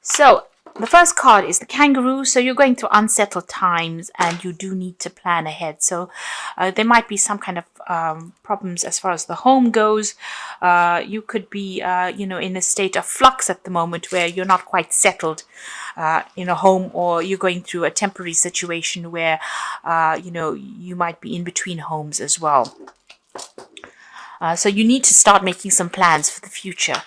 So the first card is the kangaroo. So you're going through unsettled times and you do need to plan ahead. So there might be some kind of problems as far as the home goes. You could be, in a state of flux at the moment where you're not quite settled in a home, or you're going through a temporary situation where, you might be in between homes as well. So you need to start making some plans for the future.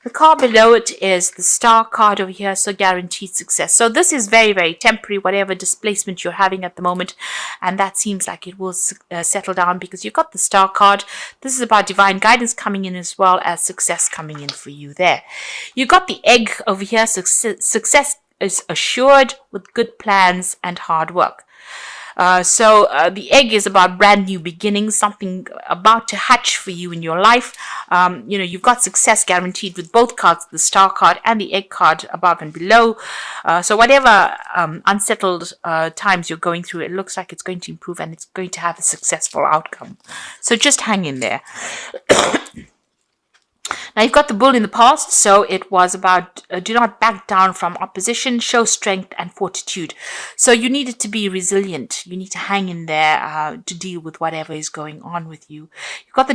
The card below it is the star card over here, so guaranteed success. So this is very, very temporary, whatever displacement you're having at the moment, and that seems like it will settle down because you've got the star card. This is about divine guidance coming in as well as success coming in for you there. You've got the egg over here, success is assured with good plans and hard work. So the egg is about brand new beginnings, something about to hatch for you in your life. You've got success guaranteed with both cards, the star card and the egg card above and below. So whatever unsettled times you're going through, it looks like it's going to improve and it's going to have a successful outcome. So just hang in there. Now you've got the bull in the past, so it was about do not back down from opposition, show strength and fortitude. So you needed to be resilient. You need to hang in there to deal with whatever is going on with you. You've got the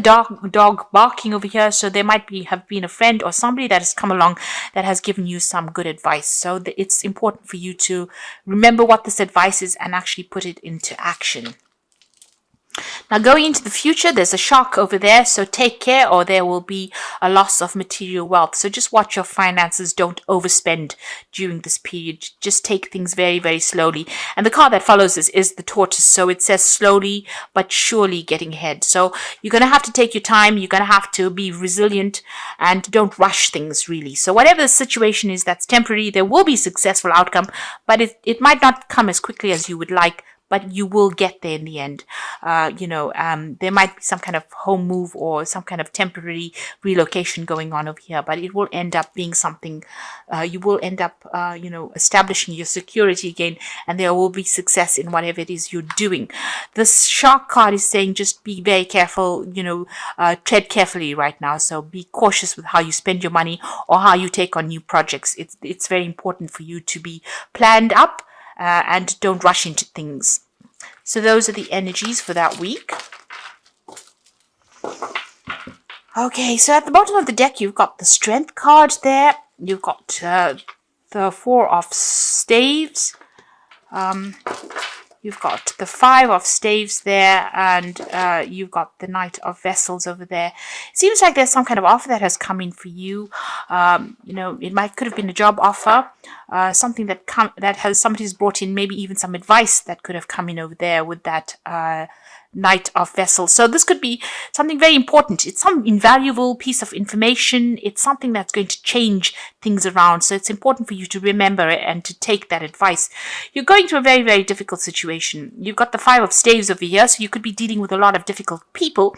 dog barking over here, so there might have been a friend or somebody that has come along that has given you some good advice. So it's important for you to remember what this advice is and actually put it into action. Now going into the future, there's a shark over there, so take care or there will be a loss of material wealth. So just watch your finances, don't overspend during this period. Just take things very, very slowly. And the card that follows this is the tortoise, so it says slowly but surely getting ahead. So you're going to have to take your time, you're going to have to be resilient and don't rush things really. So whatever the situation is that's temporary, there will be successful outcome, but it might not come as quickly as you would like, but you will get there in the end. There might be some kind of home move or some kind of temporary relocation going on over here, but it will end up being something, you will end up, establishing your security again, and there will be success in whatever it is you're doing. This shark card is saying just be very careful, tread carefully right now. So be cautious with how you spend your money or how you take on new projects. It's very important for you to be planned up and don't rush into things. So those are the energies for that week. Okay, so at the bottom of the deck, you've got the Strength card there. You've got the Four of Staves. You've got the Five of Staves there, and you've got the Knight of Vessels over there. It seems like there's some kind of offer that has come in for you. It could have been a job offer, something that somebody's brought in, maybe even some advice that could have come in over there with that Knight of Vessels. So this could be something very important. It's some invaluable piece of information. It's something that's going to change things around. So it's important for you to remember it and to take that advice. You're going through a very, very difficult situation. You've got the Five of Staves over here, so you could be dealing with a lot of difficult people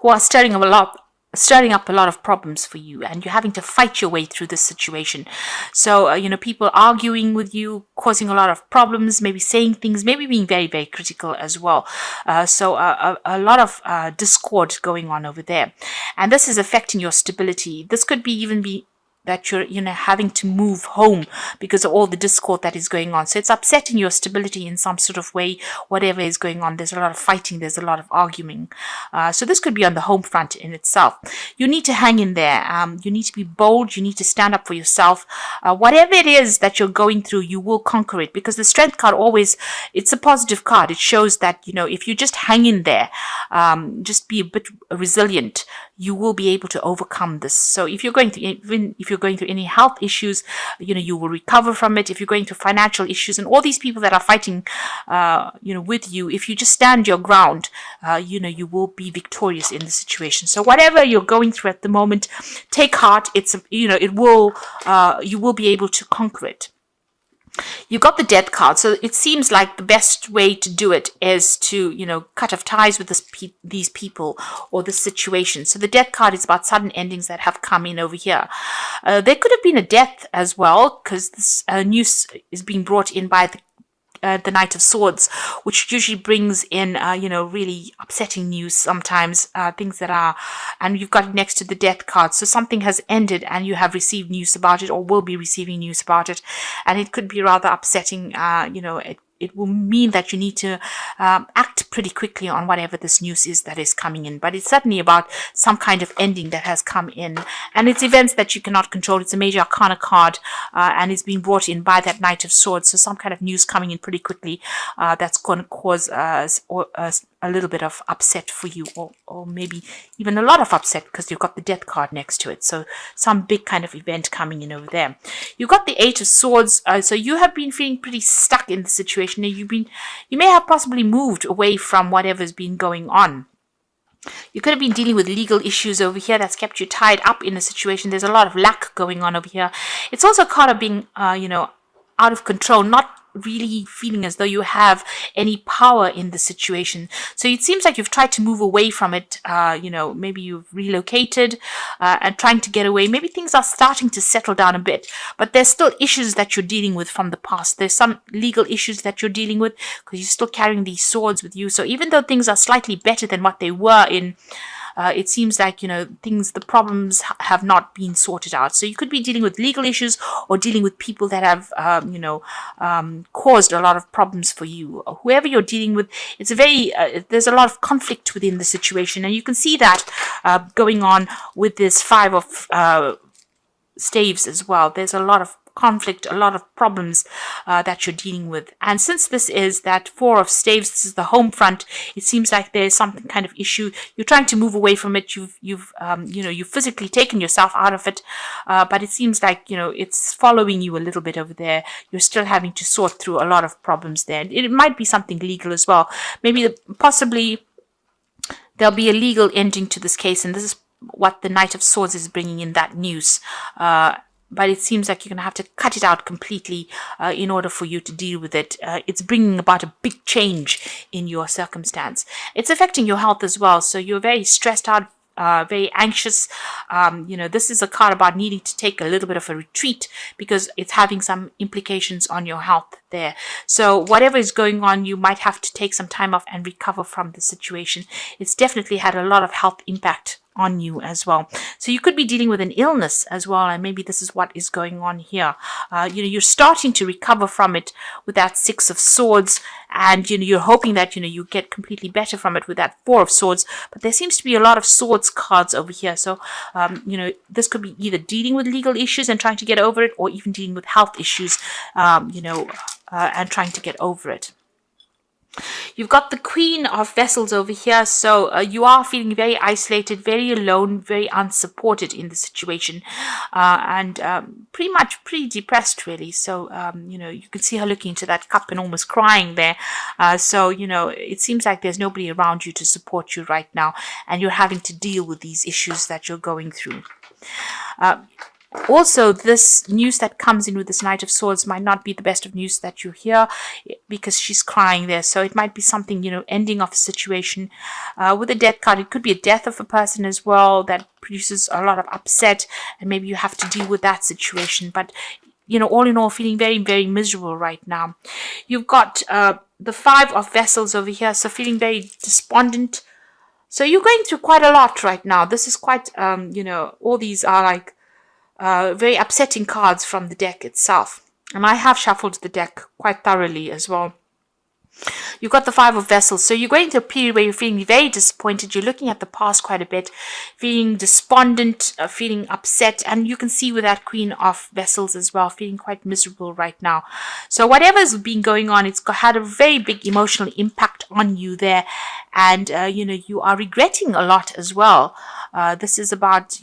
who are stirring up a lot of problems for you, and you're having to fight your way through this situation. So, people arguing with you, causing a lot of problems, maybe saying things, maybe being very, very critical as well. So a lot of discord going on over there. And this is affecting your stability. This could even be that you're having to move home because of all the discord that is going on. So it's upsetting your stability in some sort of way, whatever is going on. There's a lot of fighting, there's a lot of arguing. So this could be on the home front in itself. You need to hang in there. You need to be bold. You need to stand up for yourself. Whatever it is that you're going through, you will conquer it, because the Strength card it's a positive card. It shows that, if you just hang in there, just be a bit resilient, you will be able to overcome this. So if you're going through any health issues, you will recover from it. If you're going through financial issues and all these people that are fighting, with you, if you just stand your ground, you will be victorious in the situation. So whatever you're going through at the moment, take heart. You will be able to conquer it. You got the Death card, so it seems like the best way to do it is to, cut off ties with these people or this situation. So the Death card is about sudden endings that have come in over here. There could have been a death as well, because this news is being brought in by the Knight of Swords, which usually brings in, really upsetting news sometimes, things that are, and you've got it next to the Death card. So something has ended and you have received news about it, or will be receiving news about it. And it could be rather upsetting, it will mean that you need to act pretty quickly on whatever this news is that is coming in. But it's certainly about some kind of ending that has come in. And it's events that you cannot control. It's a major arcana card, and it's being brought in by that Knight of Swords. So some kind of news coming in pretty quickly that's going to cause a little bit of upset for you, or maybe even a lot of upset, because you've got the Death card next to it. So some big kind of event coming in over there. You've got the Eight of Swords. So you have been feeling pretty stuck in the situation. You may have possibly moved away from whatever's been going on. You could have been dealing with legal issues over here that's kept you tied up in a situation. There's a lot of lack going on over here. It's also kind of being, out of control, not really feeling as though you have any power in the situation. So it seems like you've tried to move away from it. Maybe you've relocated and trying to get away. Maybe things are starting to settle down a bit, but there's still issues that you're dealing with from the past. There's some legal issues that you're dealing with because you're still carrying these swords with you. So even though things are slightly better than what they were in, it seems like, the problems have not been sorted out. So you could be dealing with legal issues or dealing with people that have, caused a lot of problems for you. Whoever you're dealing with, it's there's a lot of conflict within the situation. And you can see that going on with this Five of Staves as well. There's a lot of conflict, a lot of problems that you're dealing with. And since this is that Four of Staves, this is the home front, it seems like there's some kind of issue. You're trying to move away from it. You've physically taken yourself out of it, but it seems like, it's following you a little bit over there. You're still having to sort through a lot of problems there. It might be something legal as well. Maybe possibly there'll be a legal ending to this case, and this is what the Knight of Swords is bringing in, that news. But it seems like you're going to have to cut it out completely in order for you to deal with it. It's bringing about a big change in your circumstance. It's affecting your health as well. So you're very stressed out, very anxious. This is a card about needing to take a little bit of a retreat because it's having some implications on your health there. So whatever is going on, you might have to take some time off and recover from the situation. It's definitely had a lot of health impact on you as well. So you could be dealing with an illness as well, and maybe this is what is going on here. You're starting to recover from it with that Six of Swords, and you're hoping that you get completely better from it with that Four of Swords. But there seems to be a lot of swords cards over here. So this could be either dealing with legal issues and trying to get over it, or even dealing with health issues, and trying to get over it. You've got the Queen of Vessels over here, so you are feeling very isolated, very alone, very unsupported in the situation, and pretty depressed, really. So, you can see her looking into that cup and almost crying there. So, it seems like there's nobody around you to support you right now, and you're having to deal with these issues that you're going through. Also, this news that comes in with this Knight of Swords might not be the best of news that you hear, because she's crying there. So it might be something, ending of a situation. With the Death card, it could be a death of a person as well that produces a lot of upset, and maybe you have to deal with that situation. But, all in all, feeling very, very miserable right now. You've got the Five of Vessels over here, so feeling very despondent. So you're going through quite a lot right now. This is quite, all these are like very upsetting cards from the deck itself. And I have shuffled the deck quite thoroughly as well. You've got the Five of Vessels. So you're going through a period where you're feeling very disappointed. You're looking at the past quite a bit, feeling despondent, feeling upset. And you can see with that Queen of Vessels as well, feeling quite miserable right now. So whatever's been going on, it's had a very big emotional impact on you there. And, you are regretting a lot as well. This is about,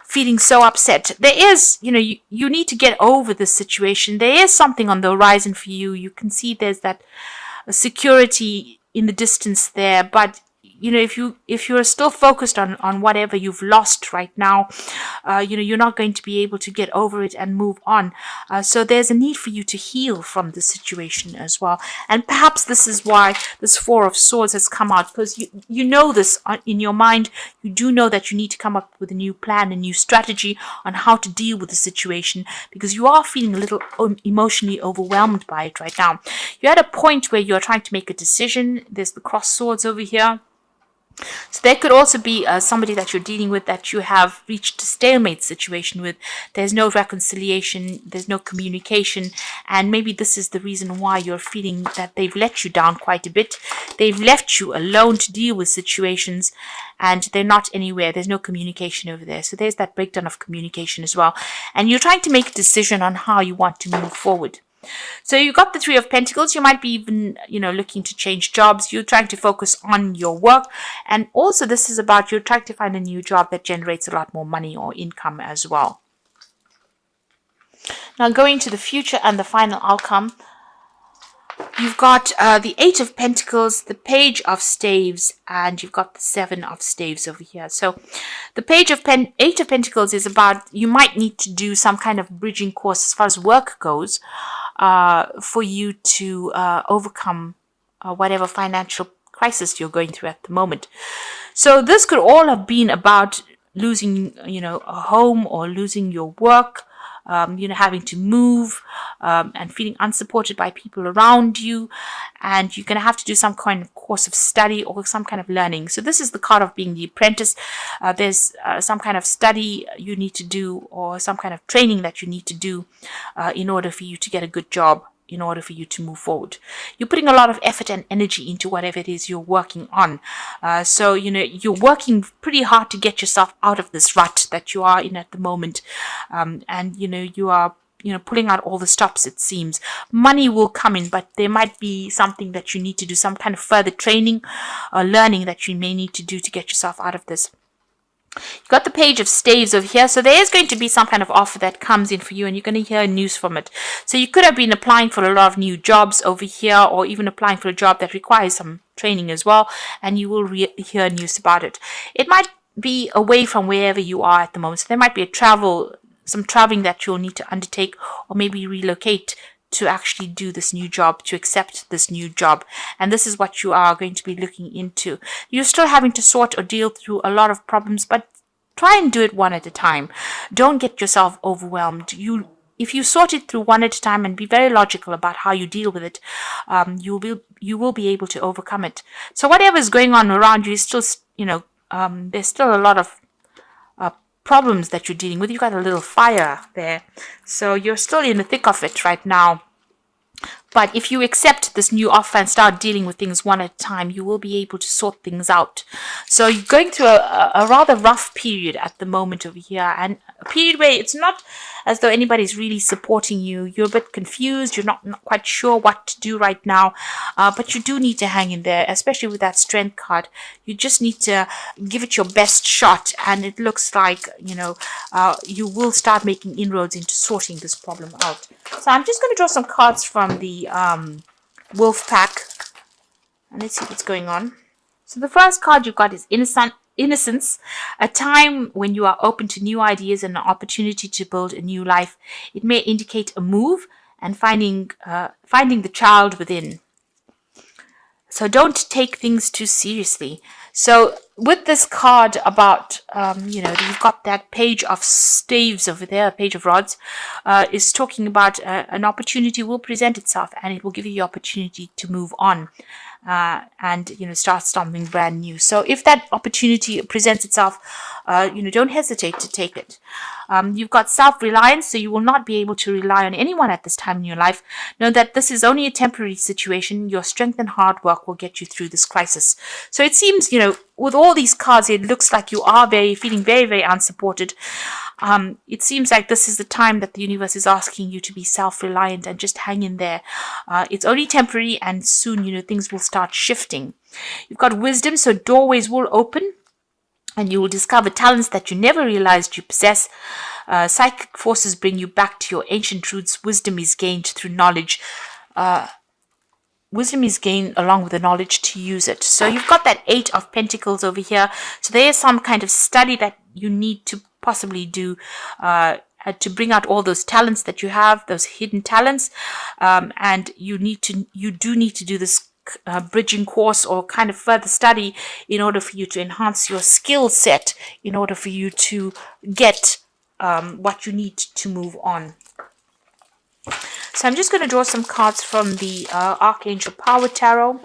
feeling so upset. There is, you need to get over this situation. There is something on the horizon for you. You can see there's that security in the distance there, but if you're still focused on whatever you've lost right now, you're not going to be able to get over it and move on. So there's a need for you to heal from the situation as well. And perhaps this is why this Four of Swords has come out, because you know this in your mind. You do know that you need to come up with a new plan, a new strategy on how to deal with the situation, because you are feeling a little emotionally overwhelmed by it right now. You're at a point where you're trying to make a decision. There's the cross swords over here. So there could also be somebody that you're dealing with that you have reached a stalemate situation with. There's no reconciliation, there's no communication, and maybe this is the reason why you're feeling that they've let you down quite a bit. They've left you alone to deal with situations, and they're not anywhere. There's no communication over there. So there's that breakdown of communication as well. And you're trying to make a decision on how you want to move forward. So you've got the Three of Pentacles. You might be even, looking to change jobs. You're trying to focus on your work. And also this is about you're trying to find a new job that generates a lot more money or income as well. Now going to the future and the final outcome. You've got the Eight of Pentacles, the Page of Staves, and you've got the Seven of Staves over here. So the Eight of Pentacles is about you might need to do some kind of bridging course as far as work goes for you to overcome whatever financial crisis you're going through at the moment. So this could all have been about losing, a home or losing your work. Having to move and feeling unsupported by people around you, and you're going to have to do some kind of course of study or some kind of learning. So this is the card of being the apprentice. There's some kind of study you need to do or some kind of training that you need to do in order for you to get a good job, in order for you to move forward. You're putting a lot of effort and energy into whatever it is you're working on. So, you're working pretty hard to get yourself out of this rut that you are in at the moment. And, you are, pulling out all the stops, it seems. Money will come in, but there might be something that you need to do, some kind of further training or learning that you may need to do to get yourself out of this. You've got the Page of Staves over here. So there is going to be some kind of offer that comes in for you, and you're going to hear news from it. So you could have been applying for a lot of new jobs over here, or even applying for a job that requires some training as well, and you will hear news about it. It might be away from wherever you are at the moment. So there might be some traveling that you'll need to undertake, or maybe relocate to actually do this new job, to accept this new job. And this is what you are going to be looking into. You're still having to sort or deal through a lot of problems, but try and do it one at a time. Don't get yourself overwhelmed. If you sort it through one at a time and be very logical about how you deal with it, you will be able to overcome it. So whatever is going on around you is still, there's still a lot of problems that you're dealing with. You got a little fire there, so you're still in the thick of it right now. But if you accept this new offer and start dealing with things one at a time, you will be able to sort things out. So you're going through a rather rough period at the moment over here, and a period where it's not as though anybody's really supporting you. You're a bit confused. You're not quite sure what to do right now, but you do need to hang in there, especially with that Strength card. You just need to give it your best shot, and it looks like, you will start making inroads into sorting this problem out. So I'm just going to draw some cards from the Wolf Pack, and let's see what's going on. So the first card you've got is Innocence, a time when you are open to new ideas and an opportunity to build a new life. It may indicate a move and finding the child within. So don't take things too seriously. So with this card about, you've got that Page of Staves over there, Page of Rods, is talking about an opportunity will present itself, and it will give you the opportunity to move on and start something brand new. So if that opportunity presents itself, don't hesitate to take it. You've got self-reliance, so you will not be able to rely on anyone at this time in your life. Know that this is only a temporary situation. Your strength and hard work will get you through this crisis. So it seems, with all these cards, it looks like you are feeling very, very unsupported. It seems like this is the time that the universe is asking you to be self-reliant and just hang in there. It's only temporary, and soon, things will start shifting. You've got Wisdom, so doorways will open, and you will discover talents that you never realized you possess. Psychic forces bring you back to your ancient roots. Wisdom is gained through knowledge. wisdom is gained along with the knowledge to use it. So you've got that 8 of Pentacles over here. So there's some kind of study that you need to possibly do to bring out all those talents that you have, those hidden talents. And you do need to do this bridging course or kind of further study in order for you to enhance your skill set, in order for you to get what you need to move on. So I'm just going to draw some cards from the Archangel Power Tarot.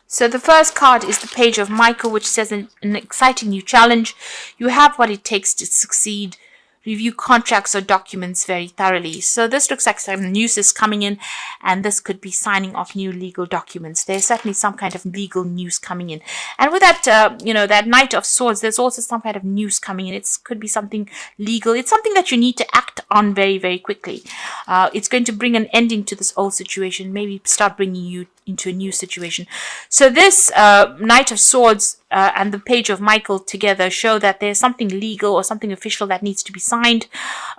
So the first card is the Page of Michael, which says an exciting new challenge. You have what it takes to succeed. Review contracts or documents very thoroughly. So this looks like some news is coming in, and this could be signing off new legal documents. There's certainly some kind of legal news coming in. And with that, that Knight of Swords, there's also some kind of news coming in. It could be something legal. It's something that you need to act on very, very quickly. It's going to bring an ending to this old situation, maybe start bringing you into a new situation. So this Knight of Swords and the Page of Michael together show that there's something legal or something official that needs to be signed,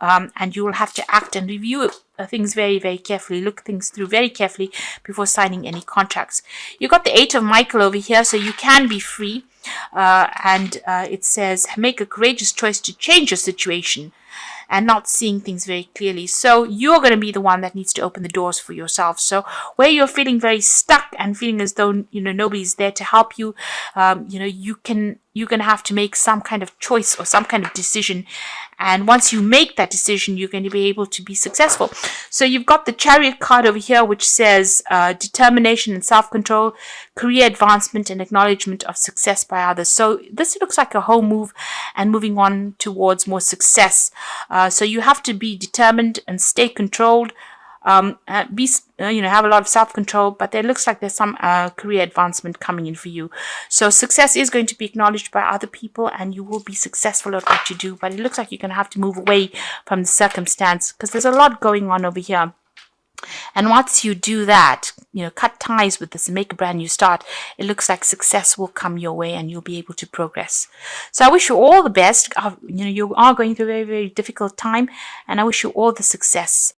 and you will have to act and review things very, very carefully, look things through very carefully before signing any contracts. You've got the 8 of Michael over here, so you can be free, and it says make a courageous choice to change your situation and not seeing things very clearly. So you're going to be the one that needs to open the doors for yourself. So where you're feeling very stuck and feeling as though nobody's there to help you, you're going to have to make some kind of choice or some kind of decision. And once you make that decision, you're going to be able to be successful. So you've got the Chariot card over here, which says determination and self-control, career advancement and acknowledgement of success by others. So this looks like a whole move and moving on towards more success. So you have to be determined and stay controlled. Have a lot of self-control, but there looks like there's some career advancement coming in for you. So success is going to be acknowledged by other people, and you will be successful at what you do, but it looks like you're going to have to move away from the circumstance because there's a lot going on over here. And once you do that, cut ties with this and make a brand new start, it looks like success will come your way and you'll be able to progress. So I wish you all the best. You are going through a very, very difficult time, and I wish you all the success.